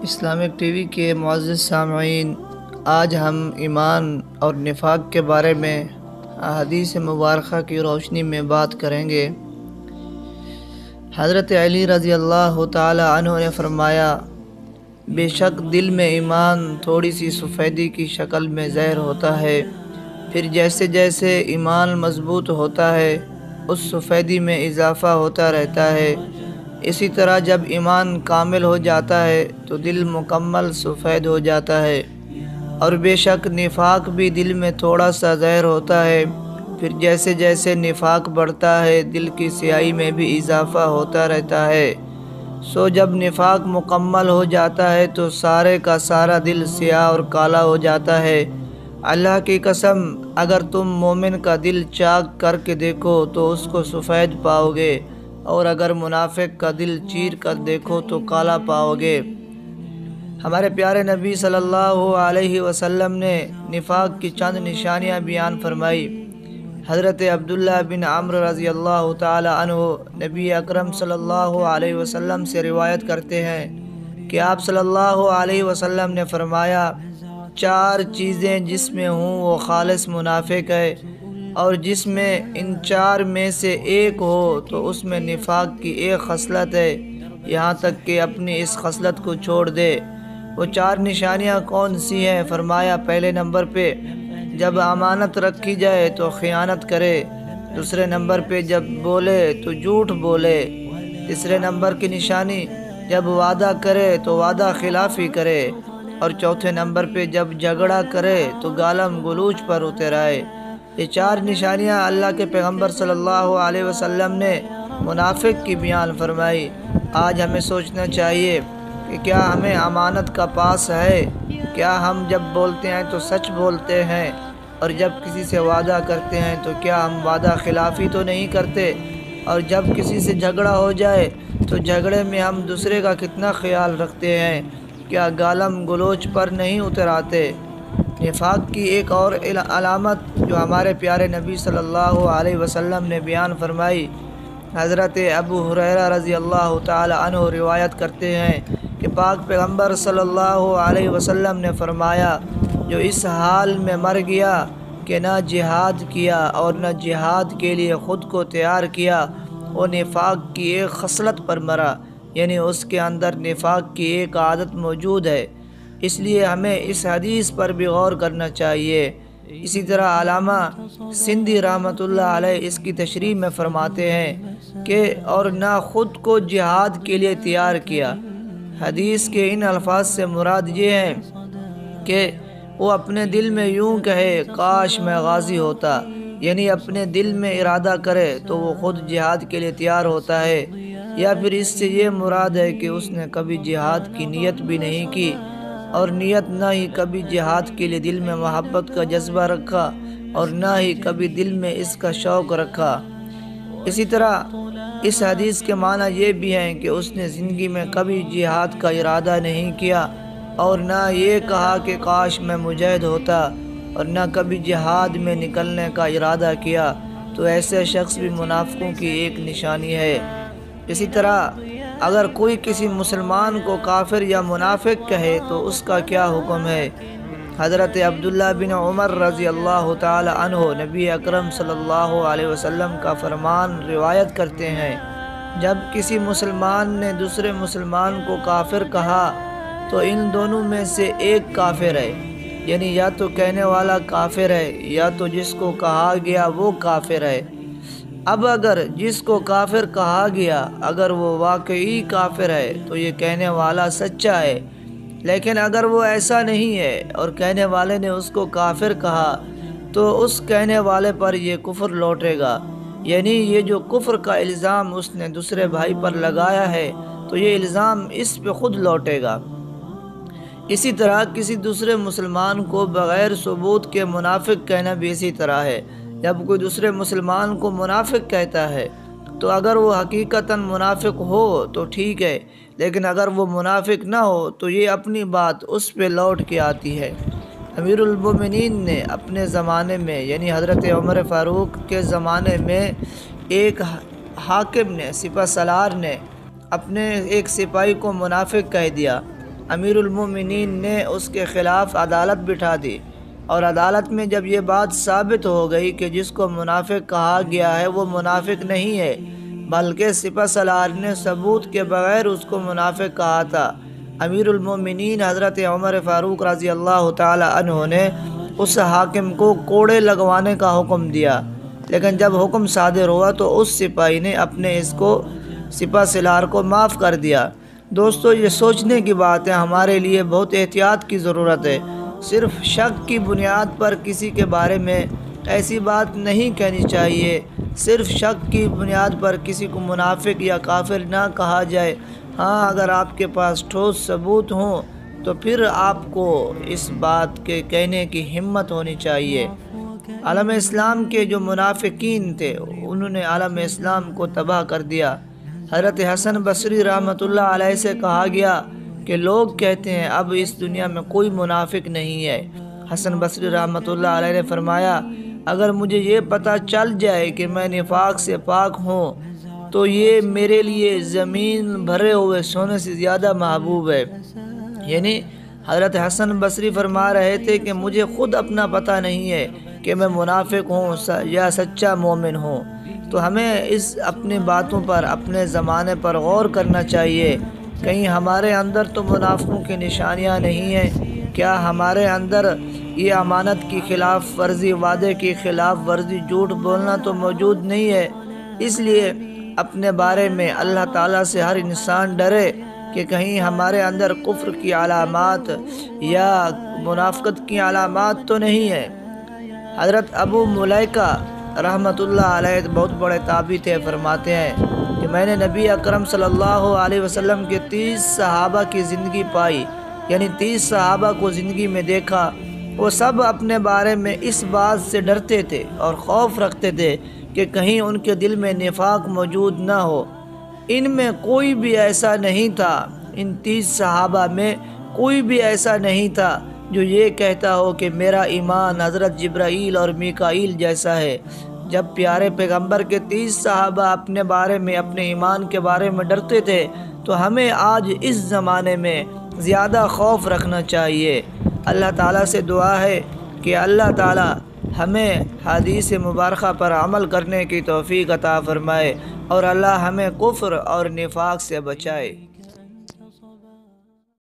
Islamic T V کے معزز سامعین، آج ہم ایمان اور نفاق کے بارے میں احادیث مبارکہ کی روشنی میں بات کریں گے۔ حضرت علی رضی اللہ تعالی عنہ نے فرمایا، بے شک دل میں ایمان تھوڑی سی سفیدی کی شکل میں ظاہر ہوتا ہے، پھر جیسے جیسے ایمان مضبوط ہوتا ہے اس سفیدی میں اضافہ ہوتا رہتا ہے۔ اسی طرح جب ایمان کامل ہو جاتا ہے تو دل مکمل سفید ہو جاتا ہے، اور بے شک نفاق بھی دل میں تھوڑا سا ظاہر ہوتا ہے، پھر جیسے جیسے نفاق بڑھتا ہے دل کی سیاہی میں بھی اضافہ ہوتا رہتا ہے۔ سو جب نفاق مکمل ہو جاتا ہے تو سارے کا سارا دل سیاہ اور کالا ہو جاتا ہے۔ اللہ کی قسم، اگر تم مومن کا دل چاک کر کے دیکھو تو اس کو سفید پاؤ گے، اور اگر منافق کا دل چیر کر دیکھو تو کالا پاؤ گے۔ ہمارے پیارے نبی صلی اللہ علیہ وسلم نے نفاق کی چند نشانیاں بیان فرمائی۔ حضرت عبداللہ بن عمرو رضی اللہ تعالی عنہ نبی اکرم صلی اللہ علیہ وسلم سے روایت کرتے ہیں کہ آپ صلی اللہ علیہ وسلم نے فرمایا، 4 چیزیں جس میں ہوں وہ خالص منافق ہے، اور جس میں ان 4 میں سے ایک ہو تو اس میں نفاق کی ایک خصلت ہے، یہاں تک کہ اپنی اس خصلت کو چھوڑ دے۔ وہ 4 نشانیاں کون سی ہیں؟ فرمایا، پہلے نمبر پہ جب امانت رکھی جائے تو خیانت کرے، دوسرے نمبر پہ جب بولے تو جھوٹ بولے، تیسرے نمبر کی نشانی جب وعدہ کرے تو وعدہ خلافی کرے، اور چوتھے نمبر پہ جب جھگڑا کرے تو گالم گلوچ پر اتر آئے۔ یہ 4 نشانیاں اللہ کے پیغمبر صلی اللہ علیہ وسلم نے منافق کی بیان فرمائی۔ آج ہمیں سوچنا چاہیے کہ کیا ہمیں امانت کا پاس ہے؟ کیا ہم جب بولتے ہیں تو سچ بولتے ہیں، اور جب کسی سے وعدہ کرتے ہیں تو کیا ہم وعدہ خلافی تو نہیں کرتے؟ اور جب کسی سے جھگڑا ہو جائے تو جھگڑے میں ہم دوسرے کا کتنا خیال رکھتے ہیں؟ کیا گالم گلوچ پر نہیں اتر آتے؟ نفاق کی ایک اور علامت جو ہمارے پیارے نبی صلی اللہ علیہ وسلم نے بیان فرمائی، حضرت ابو ہریرہ رضی اللہ تعالی عنہ روایت کرتے ہیں کہ پاک پیغمبر صلی اللہ علیہ وسلم نے فرمایا، جو اس حال میں مر گیا کہ نہ جہاد کیا اور نہ جہاد کے لیے خود کو تیار کیا، وہ نفاق کی ایک خصلت پر مرا، یعنی اس کے اندر نفاق کی ایک عادت موجود ہے۔ اس لیے ہمیں اس حدیث پر بھی غور کرنا چاہیے۔ اسی طرح علامہ سندھی رحمۃ اللہ علیہ اس کی تشریح میں فرماتے ہیں کہ اور نہ خود کو جہاد کے لیے تیار کیا۔ حدیث کے ان الفاظ سے مراد یہ ہے کہ وہ اپنے دل میں یوں کہے، کاش میں غازی ہوتا، یعنی اپنے دل میں ارادہ کرے تو وہ خود جہاد کے لیے تیار ہوتا ہے، یا پھر اس سے یہ مراد ہے کہ اس نے کبھی جہاد کی نیت بھی نہیں کی، اور نیت نہ ہی کبھی جہاد کے لیے دل میں محبت کا جذبہ رکھا، اور نہ ہی کبھی دل میں اس کا شوق رکھا۔ اسی طرح اس حدیث کے معنی یہ بھی ہیں کہ اس نے زندگی میں کبھی جہاد کا ارادہ نہیں کیا، اور نہ یہ کہا کہ کاش میں مجاہد ہوتا، اور نہ کبھی جہاد میں نکلنے کا ارادہ کیا، تو ایسے شخص بھی منافقوں کی ایک نشانی ہے۔ اسی طرح اگر کوئی کسی مسلمان کو کافر یا منافق کہے تو اس کا کیا حکم ہے؟ حضرت عبداللہ بن عمر رضی اللہ تعالی عنہ نبی اکرم صلی اللہ علیہ وسلم کا فرمان روایت کرتے ہیں، جب کسی مسلمان نے دوسرے مسلمان کو کافر کہا تو ان دونوں میں سے ایک کافر ہے، یعنی یا تو کہنے والا کافر ہے یا تو جس کو کہا گیا وہ کافر ہے۔ اب اگر جس کو کافر کہا گیا اگر وہ واقعی کافر ہے تو یہ کہنے والا سچا ہے، لیکن اگر وہ ایسا نہیں ہے اور کہنے والے نے اس کو کافر کہا تو اس کہنے والے پر یہ کفر لوٹے گا، یعنی یہ جو کفر کا الزام اس نے دوسرے بھائی پر لگایا ہے تو یہ الزام اس پہ خود لوٹے گا۔ اسی طرح کسی دوسرے مسلمان کو بغیر ثبوت کے منافق کہنا بھی اسی طرح ہے۔ جب کوئی دوسرے مسلمان کو منافق کہتا ہے تو اگر وہ حقیقتاً منافق ہو تو ٹھیک ہے، لیکن اگر وہ منافق نہ ہو تو یہ اپنی بات اس پہ لوٹ کے آتی ہے۔ امیر المومنین نے اپنے زمانے میں یعنی حضرت عمر فاروق کے زمانے میں ایک حاکم نے، سپہ سالار نے اپنے ایک سپاہی کو منافق کہہ دیا، امیر المومنین نے اس کے خلاف عدالت بٹھا دی، اور عدالت میں جب یہ بات ثابت ہو گئی کہ جس کو منافق کہا گیا ہے وہ منافق نہیں ہے بلکہ سپہ سالار نے ثبوت کے بغیر اس کو منافق کہا تھا، امیر المومنین حضرت عمر فاروق رضی اللہ تعالی عنہ نے اس حاکم کو کوڑے لگوانے کا حکم دیا، لیکن جب حکم صادر ہوا تو اس سپاہی نے اپنے اس کو سپہ سالار کو معاف کر دیا۔ دوستو، یہ سوچنے کی بات ہے، ہمارے لیے بہت احتیاط کی ضرورت ہے۔ صرف شک کی بنیاد پر کسی کے بارے میں ایسی بات نہیں کہنی چاہیے، صرف شک کی بنیاد پر کسی کو منافق یا کافر نہ کہا جائے۔ ہاں، اگر آپ کے پاس ٹھوس ثبوت ہوں تو پھر آپ کو اس بات کے کہنے کی ہمت ہونی چاہیے۔ عالم اسلام کے جو منافقین تھے انہوں نے عالم اسلام کو تباہ کر دیا۔ حضرت حسن بصری رحمۃ اللہ علیہ سے کہا گیا کہ لوگ کہتے ہیں اب اس دنیا میں کوئی منافق نہیں ہے۔ حسن بصری رحمۃ اللہ علیہ نے فرمایا، اگر مجھے یہ پتہ چل جائے کہ میں نفاق سے پاک ہوں تو یہ میرے لیے زمین بھرے ہوئے سونے سے زیادہ محبوب ہے۔ یعنی حضرت حسن بصری فرما رہے تھے کہ مجھے خود اپنا پتہ نہیں ہے کہ میں منافق ہوں یا سچا مومن ہوں۔ تو ہمیں اس اپنی باتوں پر، اپنے زمانے پر غور کرنا چاہیے، کہیں ہمارے اندر تو منافقوں کی نشانیاں نہیں ہیں؟ کیا ہمارے اندر یہ امانت کی خلاف ورزی، وعدے کی خلاف ورزی، جھوٹ بولنا تو موجود نہیں ہے؟ اس لیے اپنے بارے میں اللہ تعالیٰ سے ہر انسان ڈرے کہ کہیں ہمارے اندر کفر کی علامات یا منافقت کی علامات تو نہیں ہے۔ حضرت ابو ملیکہ رحمۃ اللہ علیہ بہت بڑے تابعی تھے، فرماتے ہیں کہ میں نے نبی اکرم صلی اللہ علیہ وسلم کے 30 صحابہ کی زندگی پائی، یعنی 30 صحابہ کو زندگی میں دیکھا، وہ سب اپنے بارے میں اس بات سے ڈرتے تھے اور خوف رکھتے تھے کہ کہیں ان کے دل میں نفاق موجود نہ ہو۔ ان میں کوئی بھی ایسا نہیں تھا، ان 30 صحابہ میں کوئی بھی ایسا نہیں تھا جو یہ کہتا ہو کہ میرا ایمان حضرت جبرائیل اور میکائیل جیسا ہے۔ جب پیارے پیغمبر کے 30 صحابہ اپنے بارے میں، اپنے ایمان کے بارے میں ڈرتے تھے تو ہمیں آج اس زمانے میں زیادہ خوف رکھنا چاہیے۔ اللہ تعالیٰ سے دعا ہے کہ اللہ تعالیٰ ہمیں حدیث مبارکہ پر عمل کرنے کی توفیق عطا فرمائے اور اللہ ہمیں کفر اور نفاق سے بچائے۔